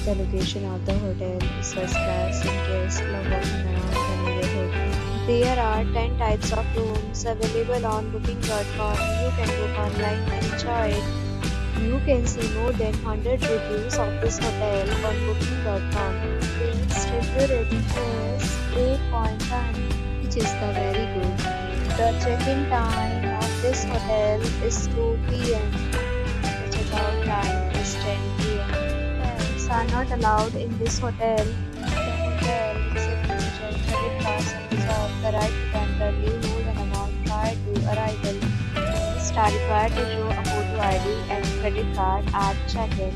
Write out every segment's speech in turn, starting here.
The location of the hotel is first class and guests love walking around the neighborhood. There are 10 types of rooms available on booking.com. You can book online and enjoy it. You can see more than 100 reviews of this hotel on booking.com. Its review rating is 8.1, which is the very good. The check-in time of this hotel is 2 p.m. The check-out time is 10 p.m. Pets are not allowed in this hotel. The hotel accepts major credit cards and reserves the right to temporarily hold an amount prior to arrival. Guests are required to show a photo ID and credit card at check-in.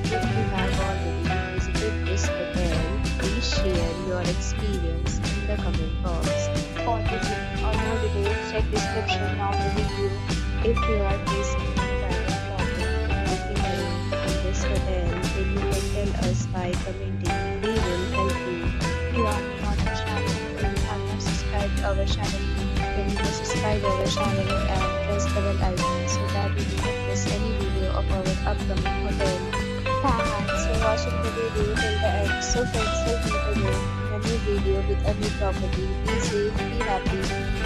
If you have already visited this hotel, please share your experience in the comment box. For booking or more details, check description of the video. If you are facing any kind of problem booking a room in this hotel, then you can tell us by commenting. We will help you. If you are new on our channel and you have not subscribed our channel, then you must subscribe our channel and press the bell icon so that you do not miss any video of our upcoming hotel. Thanks for watching the video till the end. So friends, will meet again in a new video with a new property. Be safe, be happy.